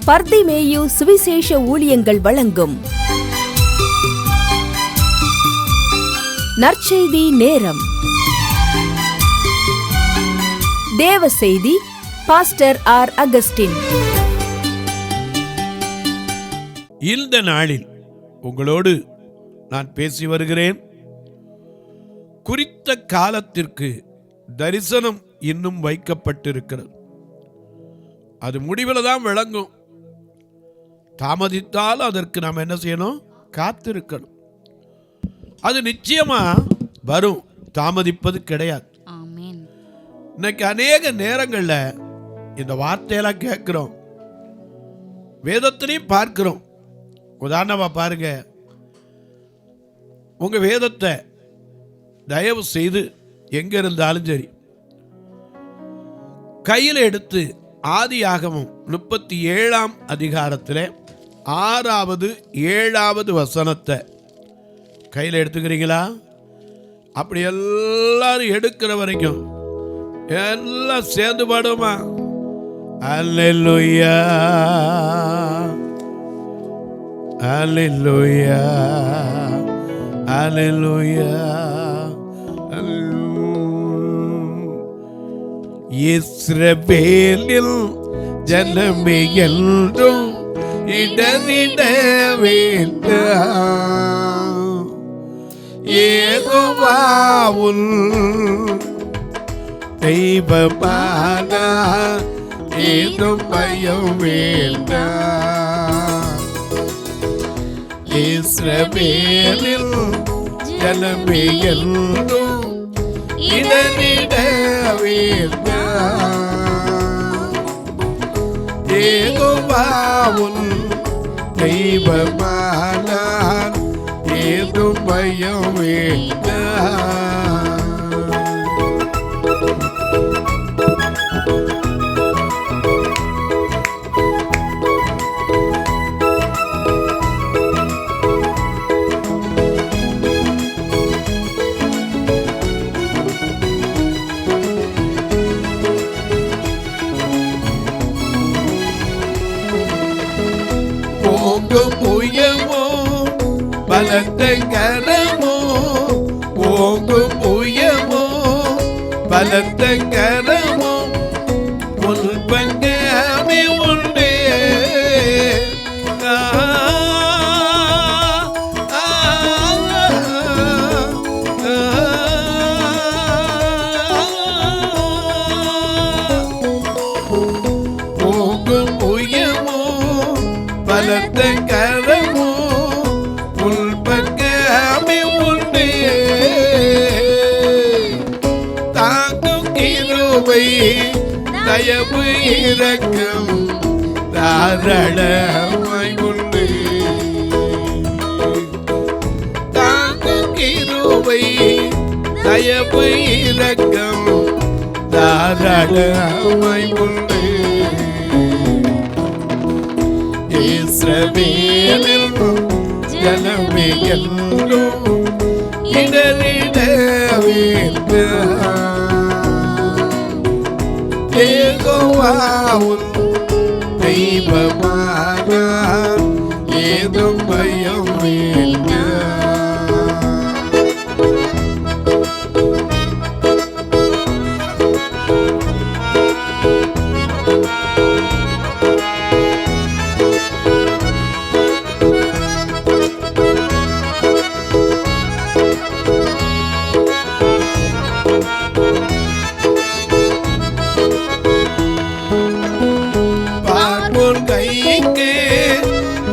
பர்திமேயு சுவிசேஷ ஊழியங்கள் வழங்கும் நற்செய்தி நேரம். தேவ செய்தி பாஸ்டர் ஆர். அகஸ்டின். இந்த நாளில் உங்களோடு நான் பேசி வருகிறேன். குறித்த காலத்திற்கு தரிசனம் இன்னும் வைக்கப்பட்டிருக்கிறது. அது முடிவில் தான் விளங்கும். தாமதித்தால் அதற்கு நாம் என்ன செய்யணும்? காத்திருக்கணும். அது நிச்சயமா வரும், தாமதிப்பது கிடையாது. இன்னைக்கு அநேக நேரங்களில் இந்த வார்த்தையெல்லாம் கேட்கிறோம், வேதத்திலையும் பார்க்கிறோம். உதாரணமா பாருங்க, உங்க வேதத்தை தயவு செய்து எங்க இருந்தாலும் சரி கையில் எடுத்து ஆதியாகமம் 37ஆம் அதிகாரத்தில் 6வது 7வது வசனத்தை கையில் எடுத்துக்கிறீங்களா? அப்படி எல்லாரும் எடுக்கிற வரைக்கும் எல்லாம் சேர்ந்து பாடுமா? அல்லேலூயா அல்லேலூயா அல்லேலூயா. இஸ்ரவேலில் ஜனமே என்றும் இடறிட வேண்டாம். யெகோவாவுன் தெய்வமானா ஏதும் பயம் வேண்டாம். இஸ்ரவேலில் ஜனமே என்றும் இடறிட வேண்டாம். யெகோவாவுன் தெய்வமானார் ஏதும் பயம் வேண்டாம். புயமோ பலத்த கரமோ, ஓங்கும் புயமோ பலத்த கரமோ உன் பங்கமே உண்டு. ஓங்கும் புயமோ பலத்த கரமோ உன் பக்கமே உண்டு. தாங்கும் கிருபை தயவு இரக்கம் தாராளமாய் உண்டு. தாங்கும் கிருபை தயவு இரக்கம் தாராளமாய் உண்டு. இஸ்ரவேலில் ஜனமே என்றும் இடறிட வேண்டாம். யெகோவாவுன் தெய்வமானார் ஏதும் பயம் வேண்டாம்.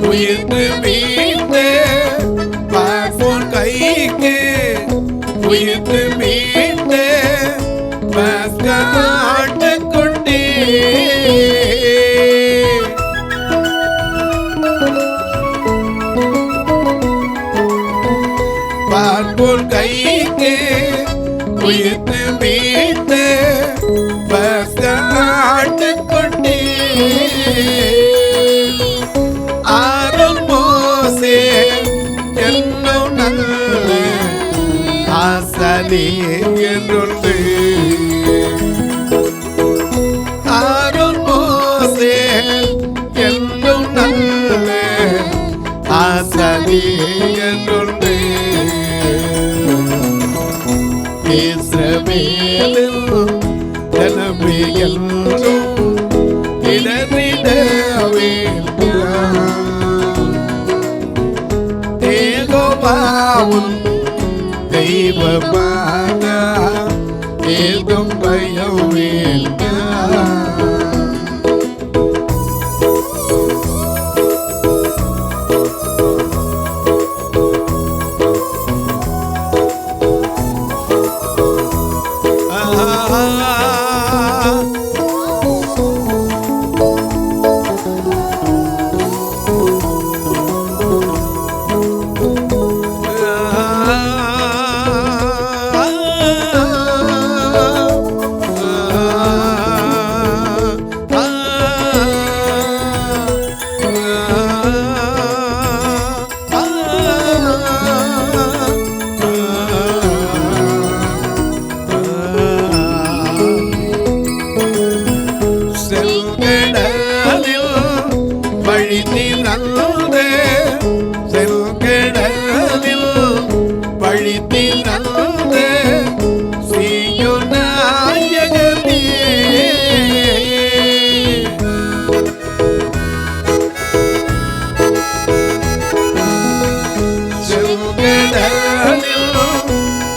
உயிர்த்து மீட்டு பார்ப்போன் கைக்கு உயிர்த்து மீட்டு ஆட்டுக்குட்டி. பார்ப்போன் கைக்கு உயிர்த்து மீட்டு ஆட்டுக்குட்டி. என்னும் நல்ல ஆசனே என்றுண்டு. ஆரோன் மோசே என்ன இஸ்ரவேலில் ஜனமே எல்லோரும் இடறிட வேண்டும். யெகோவாவும் தெய்வமான ஏதும் பயம் வேண்டாம்.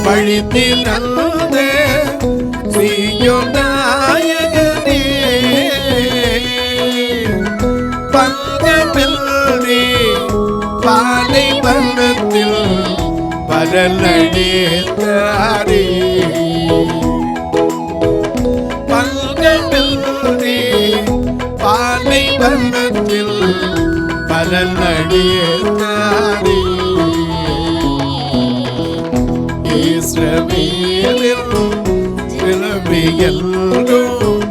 பழித்தில் நல்லதே சீயோன் நாயகனே, பங்கமில்லை பாலைவனத்தில் பரலடித்தாரே. பங்கமில்லை பாலைவனத்தில் பரலடித்தாரே. இஸ்ரவேலில் ஜனமே எல்லோரும்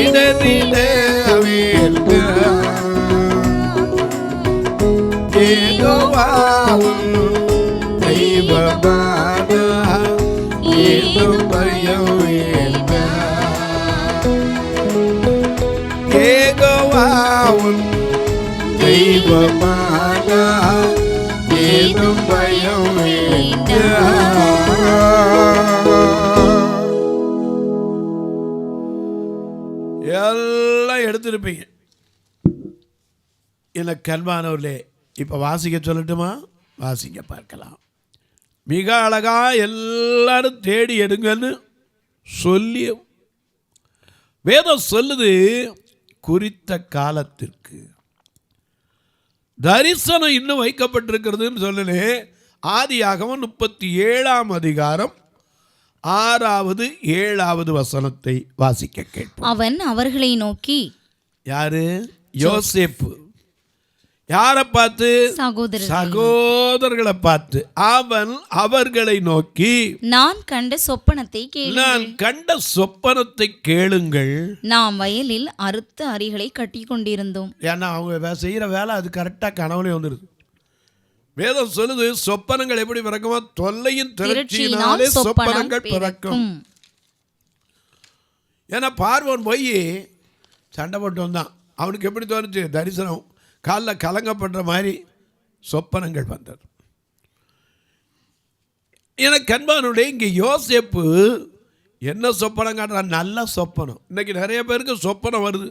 இடறிட வேண்டும். யெகோவாவும் தெய்வமான ஏதும் பயம் வேண்டாம். யெகோவாவும் தெய்வமான ஏதும் பயம் வேண்டாம். எல்லாம் எடுத்திருப்பீங்க. எனக்கு அன்பானவர்களே, இப்போ வாசிக்க சொல்லட்டுமா? வாசிக்க பார்க்கலாம். மிக அழகா எல்லாரும் தேடி எடுங்கன்னு சொல்லி வேதம் சொல்லுது. குறித்த காலத்திற்கு தரிசனம் இன்னும் வைக்கப்பட்டிருக்கிறதுன்னு சொல்லலே. ஆதியாகமம் 37ஆம் அதிகாரம் 6வது 7வது வசனத்தை வாசிக்க கேட்போம். அவன் அவர்களை நோக்கி, யாரு? யோசேப்பு. யாரை பார்த்து? சகோதரர்களை பார்த்து. அவன் அவர்களை நோக்கி, நான் கண்ட சொப்பனத்தை கேளுங்கள். நான் கண்ட சொப்பனத்தை கேளுங்கள். நாம் வயலில் அறுத்த அரிகளை கட்டி கொண்டிருந்தோம். ஏன்னா அவங்க செய்யற வேலை அது கரெக்டா கனவுல வந்துருது. வேதம் சொல்லுது, சொப்பனங்கள் எப்படி பிறக்குமா? தொல்லையின் திரட்சியினாலே சொப்பனங்கள் பிறக்கும். ஏன்னா பார்வோன் போய் சண்டை போட்டு வந்தான். அவனுக்கு எப்படி தோணுச்சு? தரிசனம் காலில் கலங்கப்படுற மாதிரி சொப்பனங்கள் வந்தது. எனக்கு அன்பானுடைய இங்கே யோசேப்பு என்ன சொப்பனம் காட்டுறான்? நல்ல சொப்பனம். இன்னைக்கு நிறைய பேருக்கு சொப்பனம் வருது.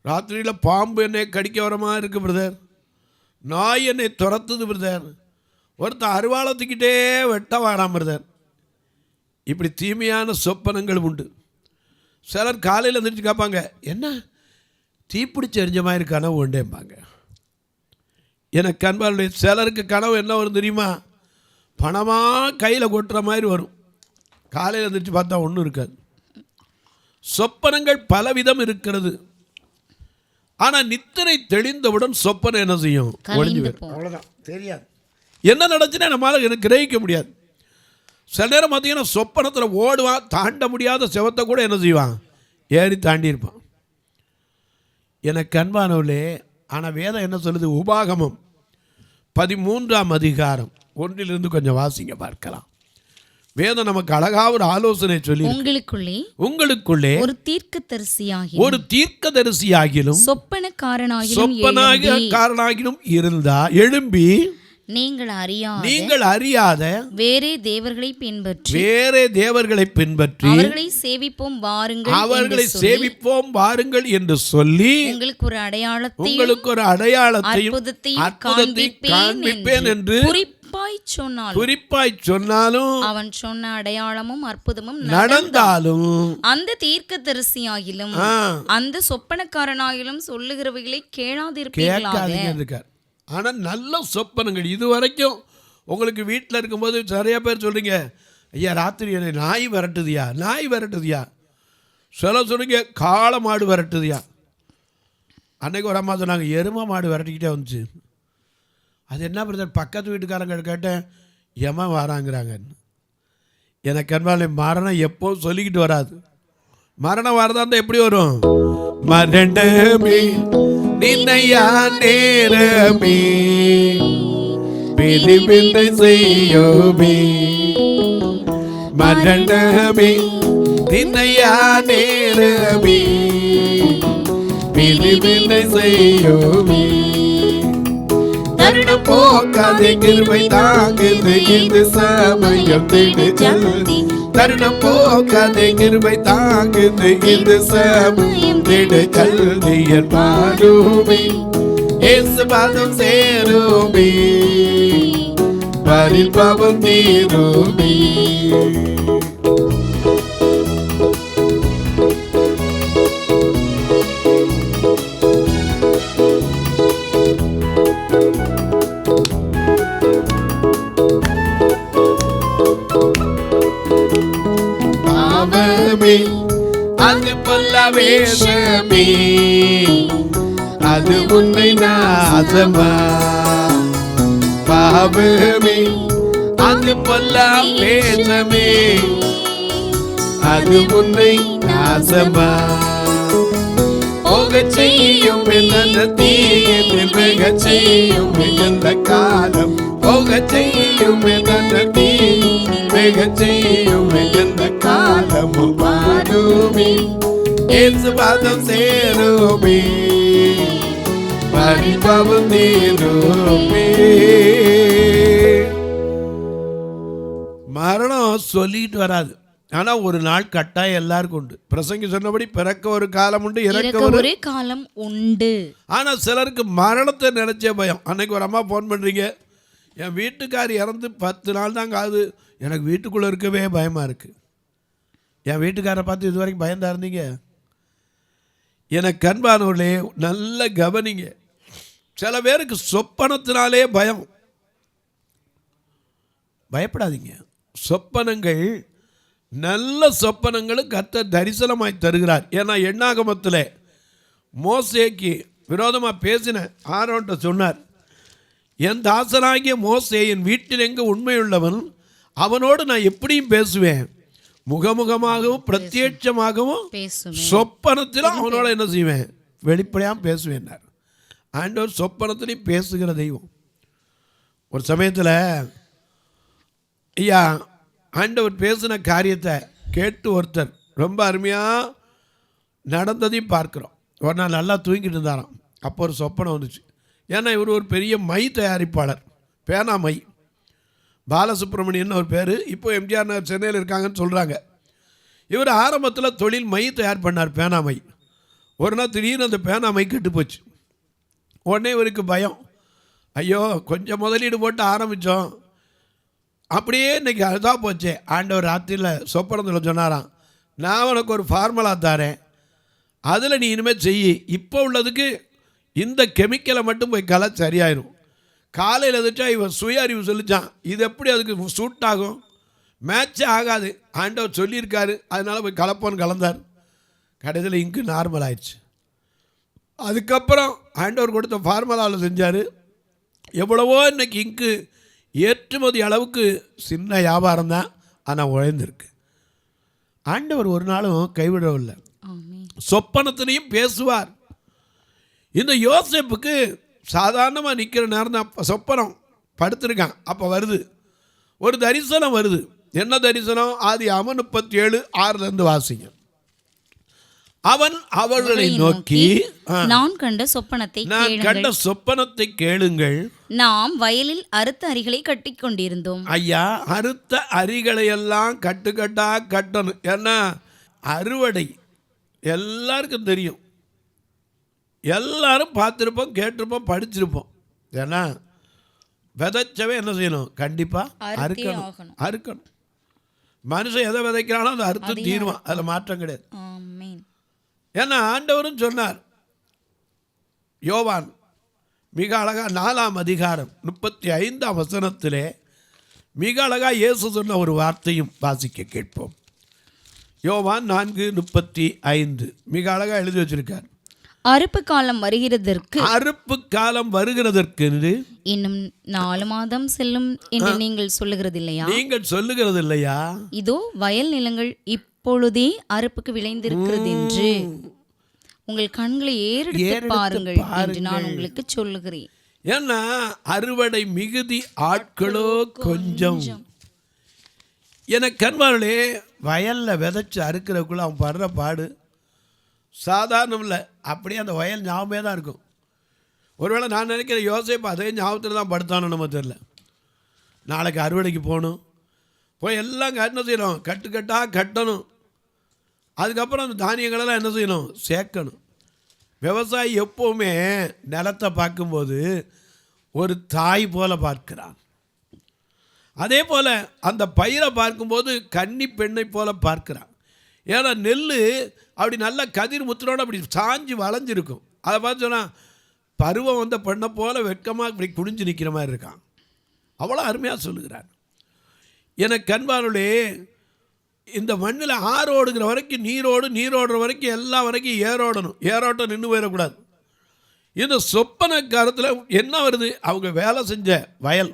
ராத்திரியில் பாம்பு என்னை கடிக்க வர மாதிரி இருக்கு பிரதர், நாய் என்னை துரத்துது பிரதர், ஒருத்தன் அருவாளத்துக்கிட்டே வெட்ட வாடாம் பிரதர். இப்படி தீமையான சொப்பனங்கள் உண்டு. சிலர் காலையில் எழுந்திரிச்சு கேட்பாங்க, என்ன தீப்பிடிச்சு எரிஞ்ச மாதிரி கனவு உண்டேம்பாங்க. எனக்கு அன்பாளுடைய சிலருக்கு கனவு என்ன வரும் தெரியுமா? பணமாக கையில் கொட்டுற மாதிரி வரும். காலையில் எழுந்திரிச்சு பார்த்தா ஒன்றும் இருக்காது. சொப்பனங்கள் பலவிதம் இருக்கிறது. ஆனால் நித்திரை தெளிந்தவுடன் சொப்பனம் என்ன செய்யும்? ஒழிஞ்சு போயிடும். அவ்வளோதான், தெரியாது என்ன நடந்துச்சுன்னா நம்மளால் எனக்கு கிரகிக்க முடியாது. சில நேரம் பார்த்தீங்கன்னா சொப்பனத்தில் ஓடுவான், தாண்ட முடியாத செவத்தை கூட என்ன செய்வான்? ஏறி தாண்டி இருப்பான். எனக்கு அன்பானவர்களே, ஆனால் வேதம் என்ன சொல்லுது? உபாகமம் 13ஆம் அதிகாரம் 1 கொஞ்சம் வாசிங்க பார்க்கலாம். வேதம் நமக்கு அழகா ஒரு ஆலோசனை சொல்லி, உங்களுக்குள்ளே ஒரு தீர்க்கதரிசியாகிலும் சொப்பனக்காரனாகிலும் இருந்தா எழும்பி நீங்கள் அறியாத வேறே தேவர்களை பின்பற்றி அவர்களை சேவிப்போம் வாருங்கள் என்று சொல்லி உங்களுக்கு ஒரு அடையாளத்தையும் காண்பிப்பேன் என்று குறிப்பாய் சொன்னாலும் அவன் சொன்ன அடையாளமும் அற்புதமும் நடந்தாலும் அந்த தீர்க்கதரிசியாகிலும் அந்த சொப்பனக்காரனாகிலும் சொல்லுகிறவைகளை கேளாதிருப்பீர்களாக. ஆனா நல்ல சொப்பனங்கள் இதுவரைக்கும் உங்களுக்கு வீட்டில் இருக்கும்போது நிறைய பேர் சொல்றீங்க, ஐயா ராத்திரி என்னை நாய் விரட்டுதியா, சொல்லுங்க காளை மாடு விரட்டுதியா. அன்னைக்கு ஒரு அம்மா சொன்னாங்க எருமை மாடு விரட்டிக்கிட்டே வந்துச்சு. அது என்ன பிரதர், பக்கத்து வீட்டுக்காரங்க கேட்டேன் எமன் வராங்கிறாங்கன்னு. எனக்கு அன்பாலே மரணம் எப்போ சொல்லிக்கிட்டு வராது. மரணம் வரதா இருந்தால் எப்படி வரும்? மரணமே நின்னையா நேரமே பிரிவினை செய்யோமே, மரணமே நின்னையா நேரமே பிரிவினை செய்யோமே. தருணம் போக்காதே கிருபை தாங்குது இந்த சமயம் தேடு ஜல்தி, தருணம் போக்காதே கிருபை தாங்குது இந்த சமயம் தேடு ஜல்தி. என் பாடுமே இயேசு பாதம் சேருமே, பரிபாவம் தீருமே. அது பல்ல வேஷமே, அது உன்னை நாசமா. பாவமே அது பல்ல வேஷமே, அது உன்னை நாசமா. போக செய்யும் என்ன தீயில் மிக செய்யும் எந்த காலம், போக செய்யும் என்ன தீயில் மிக செய்யும் எந்த காலமும் பாடுமே இயேசு பாதம் சேருமே, பரிபாவம் தீருமே. மரணம் சொல்லிட்டு வராது, ஆனா ஒரு நாள் கட்டாயம் எல்லாருக்கும் உண்டு. பிரசங்கி சொன்னபடி பிறக்க ஒரு காலம் உண்டு, இறக்க ஒரு காலம் உண்டு. ஆனா சிலருக்கு மரணத்தை நினைச்சே பயம். அன்னைக்கு ஒரு அம்மா ஃபோன் பண்றீங்க, என் வீட்டுக்கார் இறந்து 10 நாள் தாங்க ஆகுது, எனக்கு வீட்டுக்குள்ளே இருக்கவே பயமாக இருக்குது. என் வீட்டுக்காரை பார்த்து இது வரைக்கும் பயந்தா இருந்தீங்க? எனக்கு அன்பானவர்களே நல்ல கவனிங்க. சில பேருக்கு சொப்பனத்தினாலே பயம். பயப்படாதீங்க. சொப்பனங்கள் நல்ல சொப்பனங்களும் கர்த்தர் தரிசனமாய் தருகிறார். ஏன்னா எண்ணாகமத்தில் மோசேக்கு விரோதமாக பேசின ஆரோன்ட்ட சொன்னார், என் தாசனாகிய மோசே என் வீட்டில் எங்கே உண்மையுள்ளவன், அவனோடு நான் எப்படியும் பேசுவேன், முகமுகமாகவும் பிரத்யட்சமாகவும் சொப்பனத்திலும் அவனோட என்ன செய்வேன், வெளிப்படையாக பேசுவேன். ஆண்டவர் சொப்பனத்திலையும் பேசுகிற தெய்வம். ஒரு சமயத்தில் ஐயா ஆண்டவர் பேசின காரியத்தை கேட்டு ஒருத்தர் ரொம்ப அருமையாக நடந்ததையும் பார்க்குறோம். ஒரு நாள் நல்லா தூங்கிட்டு இருந்தாராம். அப்போ ஒரு சொப்பனம் வந்துச்சு. ஏன்னா இவர் ஒரு பெரிய மை தயாரிப்பாளர், பேனா மை. பாலசுப்ரமணியன் ஒரு பேர். இப்போ எம்ஜிஆர் நகர் சென்னையில் இருக்காங்கன்னு சொல்கிறாங்க. இவர் ஆரம்பத்தில் தொழில் மை தயார் பண்ணார், பேனா மை. ஒரு நாள் திடீர்னு அந்த பேனா மை கெட்டு போச்சு. உடனே இவருக்கு பயம், ஐயோ கொஞ்சம் முதலீடு போட்டு ஆரம்பித்தோம், அப்படியே இன்றைக்கி அதுதான் போச்சே. ஆண்டவர் ராத்திரியில் சொப்பனத்தில் சொன்னாராம், நான் உனக்கு ஒரு ஃபார்முலா தரேன், அதில் நீ இனிமேல் செய்யி, இப்போ உள்ளதுக்கு இந்த கெமிக்கலை மட்டும் போய் கலை சரியாயிடும். காலையில் எதிர்த்தா இவன் சுய அறிவு சொல்லிச்சான், இது எப்படி அதுக்கு சூட் ஆகும், மேட்சே ஆகாது, ஆண்டவர் சொல்லியிருக்காரு, அதனால் போய் கலப்போன்னு கலந்தார். கடைசியில் இங்கு நார்மல் ஆயிடுச்சு. அதுக்கப்புறம் ஆண்டவர் கொடுத்த ஃபார்முலாவில் செஞ்சார். எவ்வளவோ இன்றைக்கி இங்கு ஏற்றுமதி அளவுக்கு சின்ன வியாபாரம் தான், ஆனால் உழைந்திருக்கு. ஆண்டவர் ஒரு நாளும் கைவிடவில்லை, சொப்பனத்தினையும் பேசுவார். இந்த யோசேப்புக்கு சாதாரணமாக நிற்கிற நேரம் தான் சொப்பனம், படுத்திருக்கான். அப்போ வருது ஒரு தரிசனம் வருது. என்ன தரிசனம்? ஆதி 37:6 வாசிங்க. அவன் அவர்களை நோக்கி, நான் கண்ட சொப்பனத்தை நான் கண்ட சொப்பனத்தை கேளுங்கள். நாம் வயலில் அறுத்த அரிகளை கட்டி கொண்டிருந்தோம். ஐயா, அறுத்த அரிகளை எல்லாம் கட்டுக்கட்டா கட்டணும். ஏன்னா அறுவடை எல்லாருக்கும் தெரியும், எல்லாரும் பார்த்துருப்போம், கேட்டிருப்போம், படிச்சிருப்போம். ஏன்னா விதைச்சவே என்ன செய்யணும்? கண்டிப்பாக அறுக்கணும். மனுஷன் எதை விதைக்கிறானோ அதை அறுத்து தீருவான், அதில் மாற்றம் கிடையாது. ஏன்னா ஆண்டவரும் சொன்னார். யோவான் மிக அழகா 4ஆம் அதிகாரம் 35ஆம் வசனத்திலே மிக அழகா இயேசு சொன்ன ஒரு வார்த்தையும் வாசிக்க கேட்போம். யோவான் 4:35 மிக அழகா எழுதி வச்சிருக்கார். அறுப்பு காலம் வருகிறதற்கு இன்னும் 4 மாதம் செல்லும் என்று நீங்கள் சொல்லுகிறது இல்லையா? இதோ வயல் நிலங்கள் இப்பொழுதே அறுப்புக்கு விளைந்திருக்கிறது என்று உங்கள் கண்களை ஏறெடுத்து பாருங்கள் என்று நான் உங்களுக்கு சொல்லுகிறேன். ஏன்னா அறுவடை மிகுதி, ஆட்களோ கொஞ்சம். எனக்கு கண்மார்களே, வயலில் விதைச்சு அறுக்கிறதுக்குள்ள அவன் படுற பாடு சாதாரணம் இல்லை. அப்படியே அந்த வயல் ஞாபகமே தான் இருக்கும். ஒருவேளை நான் நினைக்கிற யோசேப்பு அதே ஞாபகத்தில் தான் படுத்தானோ நம்ம தெரியல. நாளைக்கு அறுவடைக்கு போகணும், போய் எல்லாம் என்ன செய்யணும்? கட்டுக்கட்டாக கட்டணும். அதுக்கப்புறம் அந்த தானியங்களெல்லாம் என்ன செய்யணும்? சேர்க்கணும். விவசாயி எப்போவுமே நிலத்தை பார்க்கும்போது ஒரு தாய் போல பார்க்கிறான். அதே போல் அந்த பயிரை பார்க்கும்போது கன்னி பெண்ணை போல பார்க்கிறான். ஏன்னா நெல் அப்படி நல்ல கதிர் முத்திரோடு அப்படி சாஞ்சு வளைஞ்சிருக்கும். அதை பார்த்து சொன்னால் பருவம் வந்த பெண்ணை போல வெட்கமாக இப்படி குனிஞ்சு நிற்கிற மாதிரி இருக்கான். அவ்வளோ அருமையாக சொல்லுகிறான். எனக்கு கண்பாருளே, இந்த மண்ணில் ஆறோடுகிற வரைக்கும் நீரோடுற வரைக்கும் எல்லா வரைக்கும் ஏரோடணும். ஏரோட்டம் நின்று போயிடக்கூடாது. இந்த சொப்பன காலத்தில் என்ன வருது? அவங்க வேலை செஞ்ச வயல்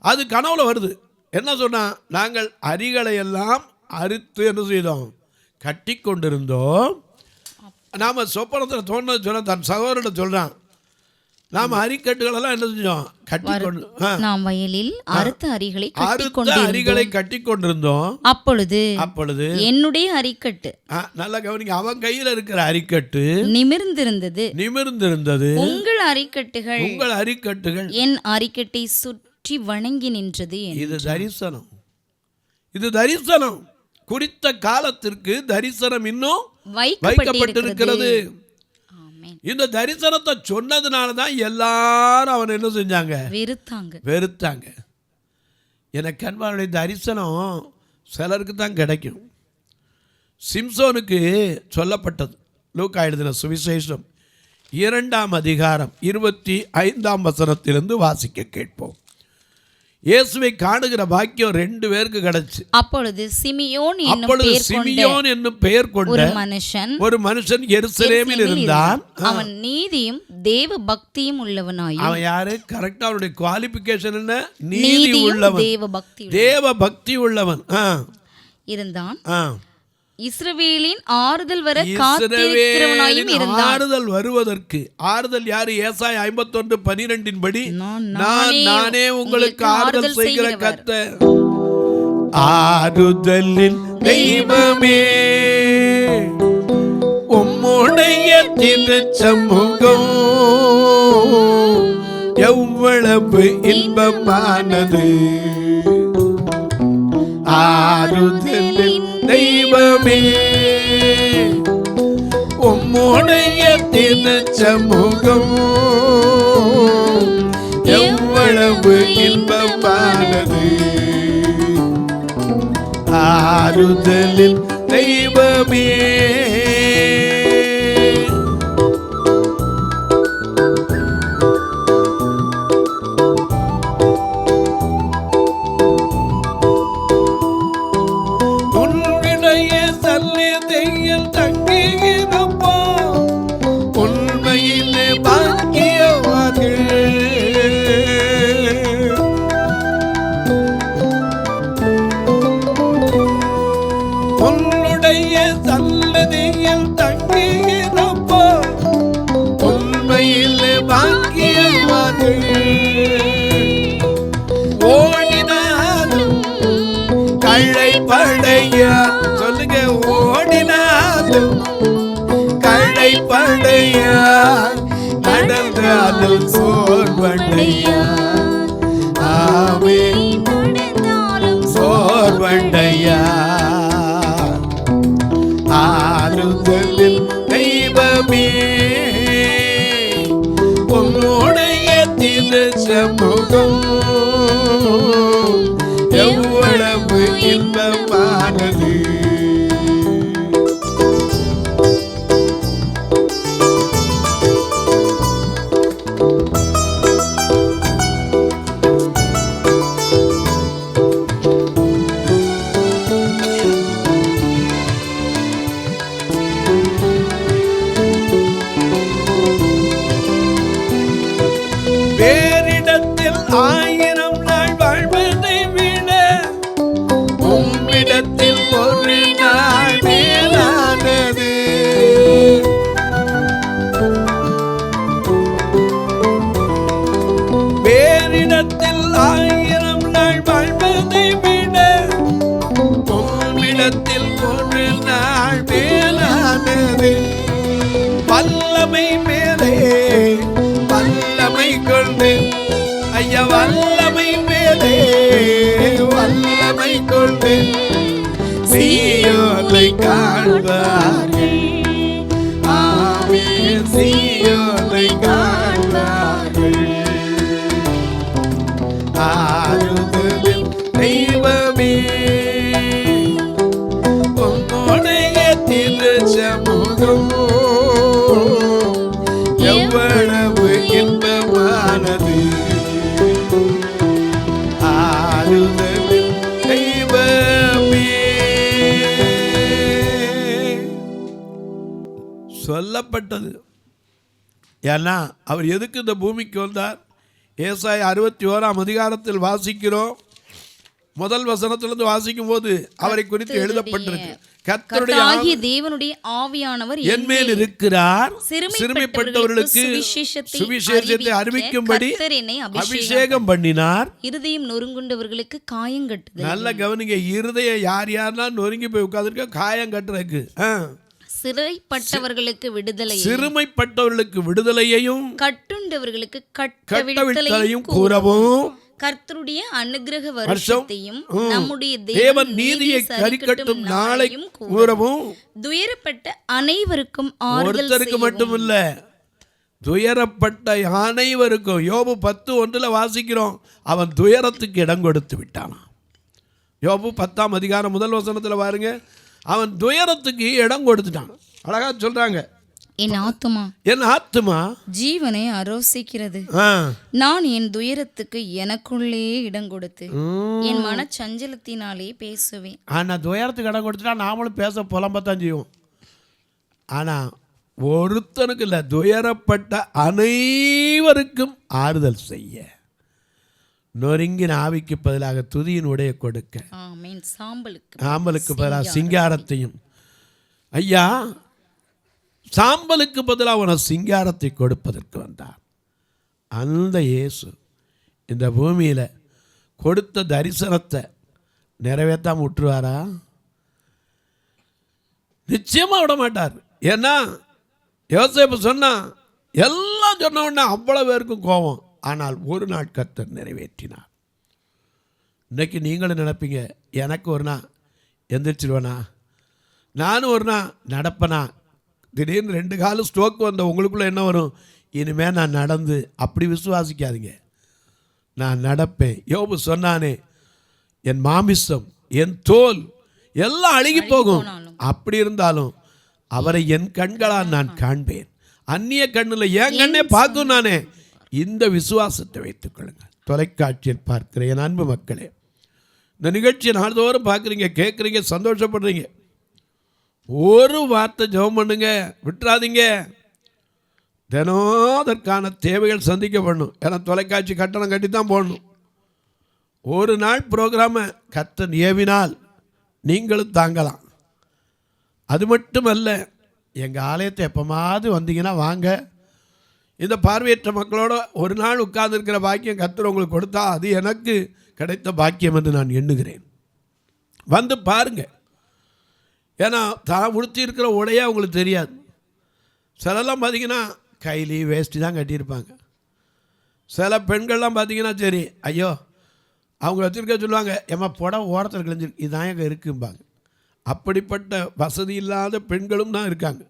அது கனவுல வருது. என்ன சொன்னால், நாங்கள் அரிகளை எல்லாம் அறுத்து என்ன செய்தோம்? கட்டி கொண்டிருந்தோம். நாம் சொப்பனத்தில் தோணுது சொன்ன தன் சகோதரன் சொல்கிறான், நாம் அரிக்கட்டுகளெல்லாம் என்ன செஞ்சோம்? கட்டி கொண்டு நாம் வயலில் அறுத்த அரிகளை கட்டி கொண்டிருந்தோம். அப்பொழுது என்னுடைய அரிக்கட்டு, நல்ல கவனிங்க, அவன் கையில் இருக்கிற அரிக்கட்டு நிமிர்ந்திருந்தது. உங்கள் அரிக்கட்டுகள் என் அரிக்கட்டை சுற்றி வணங்கி நின்றது. இது தரிசனம். குறித்த காலத்திற்கு தரிசனம் இன்னும் வைக்கப்பட்டிருக்கிறது. இந்த தரிசனத்தை சொன்னதுனால தான் எல்லாரும் அவன் என்ன செஞ்சாங்க? வெறுத்தாங்க. எனக்கு அன்பானுடைய தரிசனம் சிலருக்கு தான் கிடைக்கும். சிம்சோனுக்கு சொல்லப்பட்டது. லூக்கா எழுதின சுவிசேஷம் 2ஆம் அதிகாரம் 25ஆம் வசனத்திலிருந்து வாசிக்க கேட்போம். இயேசுவை காணுகிற பாக்கியம் 2 பேருக்கு கிடைச்சு. அப்பொழுது சிமியோன் என்னும் பெயர் கொண்ட ஒரு மனுஷன் எருசலேமில் இருந்தான். அவன் நீதியும் தேவ பக்தியும் உள்ளவனாயும். அவன் யாரு? கரெக்டா அவனுடைய குவாலிஃபிகேஷன் என்ன? நீதி உள்ளவன், தேவ பக்தி உள்ளவன் இருந்தான். இஸ்ரவேலின் ஆறுதல் வர காத்திருக்கிறவனாயும் இருந்தான். ஆறுதல் வருவதற்கு, ஆறுதல் யாரு? ஏசாயா 51:12 படி, நானே உங்களுக்கு ஆறுதல் செய்கிற கர்த்தர். ஆறுதலின் தெய்வமே, உம்முடைய திருச்சமூகம் எவ்வளவு இன்பமானது. ஆறுதலின் தெய்வமே, உம்முடைய திருச்சமூகம் எவ்வளவு இன்பமானது. ஆறுதலின் தெய்வமே, சொல்லுங்க, ஓடினாலும் பாதையாய் நடந்தாலும் சோர்வண்டையா, ஆமென் நடந்தாலும் சோர்வண்டையா, ஆறுதலில் தெய்வமே உன்னுடைய திரு சமூகம் எவ்வளவு இன்பமானது. வேறிடத்தில் 1000 நாள் வாழ்வதை விட உம்மிடத்தில் ஒரு நாள் மேலானது. வேறிடத்தில் 1000 நாள் வாழ்வதை விட உம்மிடத்தில் ஒரு நாள் மேலானது. வல்லமை மேலே வல்லமை கொண்டு ஐயா, வல்லமை மேலே வல்லமை கொண்டு சீயோனை காண்பார்கள். ஆமென், சீயோனை காண்பார்கள். ஆறுதலில் தெய்வமே உம்முடைய திரு சமூகம் எவ்வளவு இன்பமானது. ஆறுதலில் தெய்வமே. சொல்லப்பட்டது. ஏன்னா அவர் எதுக்கு இந்த பூமிக்கு வந்தார்? ஏசாயா 61ஆம் அதிகாரத்தில் வாசிக்கிறோம். முதல் வசனத்திலிருந்து வாசிக்கும் போது அவரை குறித்து எழுதப்பட்டிருக்கு. கர்த்தருடைய தேவனுடைய ஆவியானவர் என் மேல் இருக்கிறார், சிறுமைப்பட்டவர்களுக்கு சுவிசேஷத்தை அறிவிக்கும்படி அபிஷேகம் பண்ணினார், இருதயம் நொறுங்குண்டவர்களுக்கு காயம் கட்டுதல். நல்ல கவனிங்க, இருதயம் யார்னா நொறுங்கி போய் உட்கார்ந்திருக்க, காயம் கட்டுறதுக்கு. சிறைப்பட்டவர்களுக்கு விடுதலை, சிறுமைப்பட்டவர்களுக்கு விடுதலையையும் கட்டுண்டவர்களுக்கு கட்டவிழ்த்தலையும் கூறவும், கர்த்தருடைய அனுக்கிரக வருஷத்தையும் நம்முடைய தேவன் நீதியை கரிக்கட்டும் நாளையும் கூறவும், துயரப்பட்ட அனைவருக்கும் ஒருத்தருக்கு மட்டுமில்ல, துயரப்பட்ட அனைவருக்கும். யோபு 10:1 வாசிக்கிறோம், அவன் துயரத்துக்கு இடம் கொடுத்து விட்டானாம். யோபு 10ஆம் அதிகாரம் முதல் வசனத்தில் பாருங்க, அவன் துயரத்துக்கு இடம் கொடுத்துட்டான். அழகா சொல்றாங்க, என் ஆத்துமா ஜீவனை அரோசிக்கிறது, நான் என் துயரத்துக்கு எனக்குள்ளே இடம் கொடுத்து என் மன சஞ்சலத்தினாலே பேசுவேன். ஆனா துயரத்துக்கு இடம் கொடுத்துட்டா நாமளும் பேச புலம்பத்தான் செய்வோம். ஆனா ஒருத்தனுக்கு இல்லை, துயரப்பட்ட அனைவருக்கும் ஆறுதல் செய்ய, நொறுங்கின ஆவிக்கு பதிலாக துதியின் உடைய கொடுக்க, சாம்பலுக்கு பதிலாக சிங்காரத்தையும், ஐயா சாம்பலுக்கு பதிலாக அவன சிங்காரத்தை கொடுப்பதற்கு வந்தார். அந்த இயேசு இந்த பூமியில் கொடுத்த தரிசனத்தை நிறைவேற்றாம விட்டுருவாரா? நிச்சயமா விட மாட்டார். ஏன்னா யோசேப்பு சொன்னா, எல்லாம் சொன்ன உடனே அவ்வளவு பேருக்கும் கோபம். ஆனால் ஒரு நாள் கர்த்தர் நிறைவேற்றினார். இன்னைக்கு நீங்களும் நினைப்பீங்க, எனக்கு ஒரு நாள் எந்திரிச்சிடுவேனா, நானும் ஒரு நாள் நடப்பேனா. திடீர்னு 2 காலம் ஸ்ட்ரோக் வந்த உங்களுக்குள்ளே என்ன வரும்? இனிமேல் நான் நடந்து, அப்படி விசுவாசிக்காதீங்க, நான் நடப்பேன். யோபு சொன்னானே, என் மாமிசம் என் தோல் எல்லாம் அழுகி போகும், அப்படி இருந்தாலும் அவரை என் கண்களால் நான் காண்பேன், அந்நிய கண்ணில் என் கண்ணே பார்க்கும் நானே. இந்த விசுவாசத்தை வைத்துக் கொள்ளுங்கள். தொலைக்காட்சியில் பார்க்கிற என் அன்பு மக்களே, இந்த நிகழ்ச்சியை நாள்தோறும் பார்க்குறீங்க, கேட்குறீங்க, சந்தோஷப்படுறீங்க. ஒரு வார்த்தை ஜெபம் பண்ணுங்க, விட்டுறாதீங்க. தினம் அதற்கான தேவைகள் சந்திக்கப்படணும். ஏன்னா தொலைக்காட்சி கட்டணம் கட்டி தான் போடணும். ஒரு நாள் ப்ரோக்ராமை கர்த்தர் ஏவினால் நீங்களும் தாங்கலாம். அது மட்டும் அல்ல, எங்கள் ஆலயத்தை எப்போமாவது வந்தீங்கன்னா வாங்க. இந்த பார்வையற்ற மக்களோட ஒரு நாள் உட்கார்ந்துருக்கிற பாக்கியம் கர்த்தர் உங்களுக்கு கொடுத்தா அது எனக்கு கிடைத்த பாக்கியம் என்று நான் எண்ணுகிறேன். வந்து பாருங்க. ஏன்னா தான் உடுத்தி இருக்கிற உடையா உங்களுக்கு தெரியாது. சிலலாம் பார்த்திங்கன்னா கைலி வேஷ்டி தான் கட்டியிருப்பாங்க. சில பெண்கள்லாம் பார்த்திங்கன்னா சரி ஐயோ அவங்க வச்சுருக்க சொல்லுவாங்க, ஏம்மா புடவை ஓரத்தில் கிழிஞ்சிருக்கு, இதுதான் எங்கே இருக்கும்பாங்க. அப்படிப்பட்ட வசதி இல்லாத பெண்களும் தான் இருக்காங்க.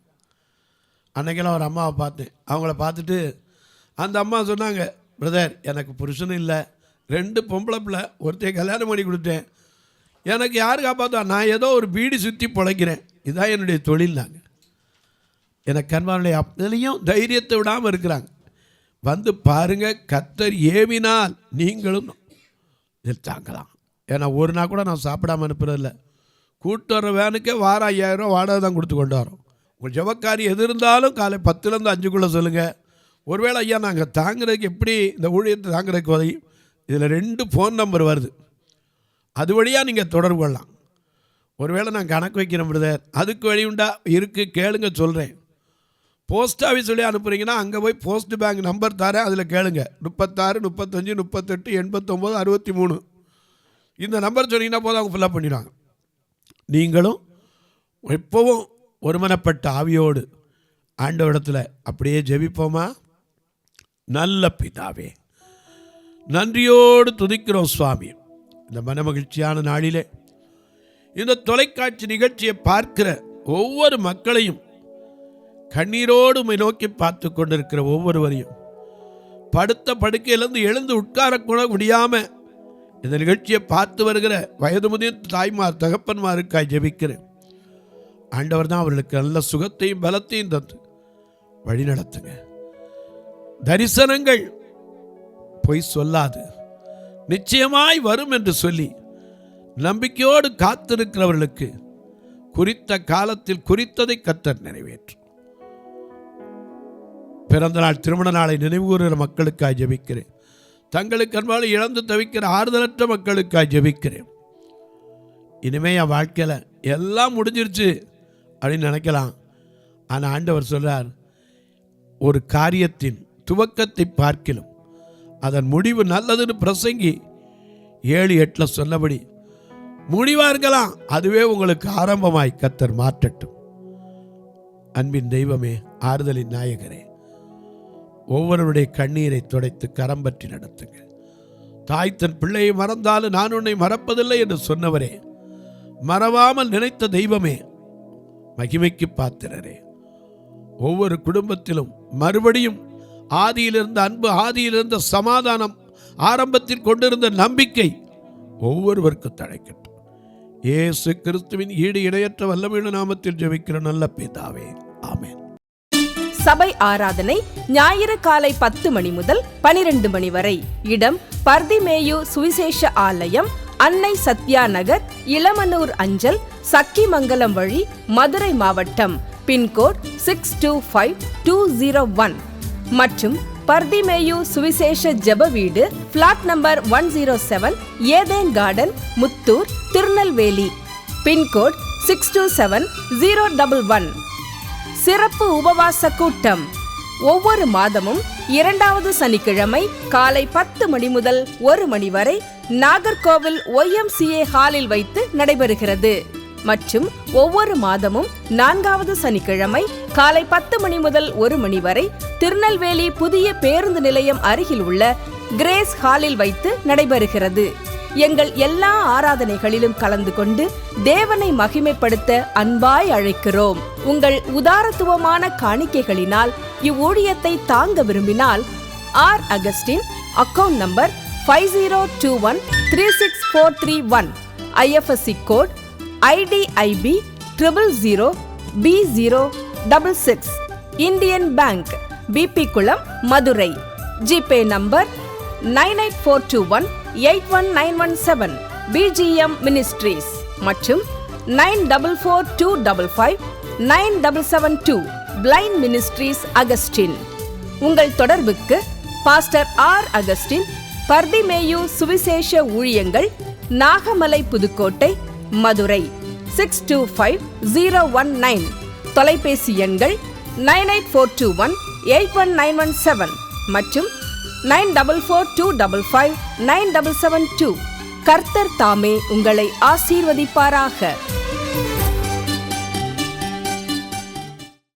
அன்றைக்கெல்லாம் ஒரு அம்மாவை பார்த்தேன். அவங்கள பார்த்துட்டு அந்த அம்மா சொன்னாங்க, பிரதர் எனக்கு புருஷனும் இல்லை, 2 பொம்பளை பிள்ளை, ஒருத்தையும் கல்யாணம் பண்ணி கொடுத்தேன், எனக்கு யார் காப்பாற்றா, நான் ஏதோ ஒரு பீடி சுற்றி பிழைக்கிறேன், இதுதான் என்னுடைய தொழில். நாங்கள் எனக்கு அன்பானுடைய அப்படிலையும் தைரியத்தை விடாமல் இருக்கிறாங்க. வந்து பாருங்கள், கர்த்தர் ஏவினால் நீங்களும் இதில் தாங்கலாம். ஏன்னா ஒரு நாள் கூட நான் சாப்பிடாமல் அனுப்புறதில்ல. கூட்டு வர வேனுக்கே வாரம் 5000 ரூபா வாடகை தான் கொடுத்து கொண்டு வரோம். உங்கள் ஜபக்காரி எது இருந்தாலும் காலை 10லேருந்து 5க்குள்ளே சொல்லுங்கள். ஒருவேளை ஐயா நாங்கள் தாங்கிறதுக்கு எப்படி இந்த ஊழியத்தை தாங்கிறதுக்கு உதவி, இதில் 2 ஃபோன் நம்பர் வருது, அது வழியாக நீங்கள் தொடர்பு கொள்ளலாம். ஒருவேளை நான் கணக்கு வைக்கிறேன் பிரதர், அதுக்கு வழி உண்டா? இருக்குது, கேளுங்க சொல்கிறேன். போஸ்ட் ஆஃபீஸ் வழியாக அனுப்புகிறீங்கன்னா அங்கே போய் போஸ்ட் பேங்க் நம்பர் தரேன், அதில் கேளுங்க. 36 35 38 89 63 இந்த நம்பர் சொன்னீங்கன்னா போதும், அவங்க ஃபில்லப் பண்ணிடுவாங்க. நீங்களும் எப்போவும் ஒருமனப்பட்ட ஆவியோடு ஆண்டவரிடத்தில் அப்படியே ஜெபிப்போமா? நல்ல பிதாவே, நன்றியோடு துதிக்கிறோம் சுவாமி. இந்த மனமகிழ்ச்சியான நாளிலே இந்த தொலைக்காட்சி நிகழ்ச்சியை பார்க்கிற ஒவ்வொரு மக்களையும், கண்ணீரோடு நோக்கி பார்த்து கொண்டிருக்கிற ஒவ்வொருவரையும், படுத்த படுக்கையிலிருந்து எழுந்து உட்காரக்கூட முடியாமல் இந்த நிகழ்ச்சியை பார்த்து வருகிற வயது முதிர்ந்த தாய்மார் தகப்பன்மாருக்காய் ஜெபிக்கிறேன். ஆண்டவர் தான் அவர்களுக்கு நல்ல சுகத்தையும் பலத்தையும் தந்து வழி நடத்துங்க. தரிசனங்கள் பொய் சொல்லாது, நிச்சயமாய் வரும் என்று சொல்லி நம்பிக்கையோடு காத்திருக்கிறவர்களுக்கு குறித்த காலத்தில் குறித்ததை கர்த்தர் நிறைவேற்றும். பிறந்த நாள் திருமண நாளை நினைவுகூறுகிற மக்களுக்காக ஜெபிக்கிறேன். தங்களுக்கு அன்பால் இழந்து தவிக்கிற ஆறுதலற்ற மக்களுக்காக ஜெபிக்கிறேன். இனிமே என் வாழ்க்கையில் எல்லாம் முடிஞ்சிருச்சு அப்படின்னு நினைக்கலாம். ஆனால் ஆண்டவர் சொல்றார், ஒரு காரியத்தின் துவக்கத்தை பார்க்கிலும் அதன் முடிவு நல்லதுன்னு பிரசங்கி 7:8 சொன்னபடி முடிவாக இருக்கலாம், அதுவே உங்களுக்கு ஆரம்பமாய் கர்த்தர் மாற்றட்டும். அன்பின் தெய்வமே, ஆறுதலின் நாயகரே, ஒவ்வொருவருடைய கண்ணீரை துடைத்து கரம் பற்றி நடத்துங்க. தாய் தன் பிள்ளையை மறந்தாலும் நான் உன்னை மறப்பதில்லை என்று சொன்னவரே, மறவாமல் நினைத்த தெய்வமே, மகிமைக்கு பாத்திரரே, ஒவ்வொரு குடும்பத்திலும் மறுபடியும் ஆதியிலிருந்த அன்பு, ஆதியிலிருந்த சமாதானம், ஆரம்பத்தில் கொண்டிருந்த நம்பிக்கை ஒவ்வொருவருக்கும் தழைக்கட்டும். இயேசு கிறிஸ்துவின் ஈடு இணையற்ற வல்லமையுள்ள நாமத்தில் ஜெபிக்கிற நல்ல பிதாவே, ஆமென். சபை ஆராதனை ஞாயிறு காலை 10 மணி முதல் 12 மணி வரை. இடம் பர்திமேயு சுவிசேஷ ஆலயம், அன்னை சத்யா நகர், இளமனூர் அஞ்சல், சக்கிமங்கலம் வழி, மதுரை மாவட்டம். பின்கோட் 625201 மற்றும் பர்திமேயு சுவிசேஷ ஜெப வீடு, flat number 107, Eden garden, Muthur, Tirunelveli. Pincode 627011. சிறப்பு உபவாச கூட்டம் ஒவ்வொரு மாதமும் 2வது சனிக்கிழமை காலை 10 மணி முதல் 1 மணி வரை நாகர்கோவில் YMCA ஹாலில் வைத்து நடைபெறுகிறது. மற்றும் ஒவ்வொரு மாதமும் 4வது சனிக்கிழமை காலை 10 மணி முதல் 1 மணி வரை திருநெல்வேலி புதிய பேருந்து நிலையம் அருகில் உள்ள கிரேஸ் ஹாலில் வைத்து நடைபெறுகிறது. எங்கள் எல்லா ஆராதனைகளிலும் கலந்து கொண்டு தேவனை மகிமைப்படுத்த அன்பாய் அழைக்கிறோம். உங்கள் உதாரத்துவமான காணிக்கைகளினால் இவ்வூழியத்தை தாங்க விரும்பினால் R Augustine, account number 5021364331, IFSC code IDIB 000B066, Indian bank, BP Kulam, Madurai. GPay number 9842181917, BGM ministries மற்றும் 9442559772, பிளைண்ட் மினிஸ்ட்ரீஸ் அகஸ்டின். உங்கள் தொடர்புக்கு பாஸ்டர் ஆர் அகஸ்டின், பர்திமேயு சுவிசேஷ ஊழியங்கள், நாகமலை, புதுக்கோட்டை, மதுரை 625019. தொலைபேசி எண்கள் 9842181917 மற்றும் 9442559772. கர்த்தர் தாமே உங்களை ஆசீர்வதிப்பாராக.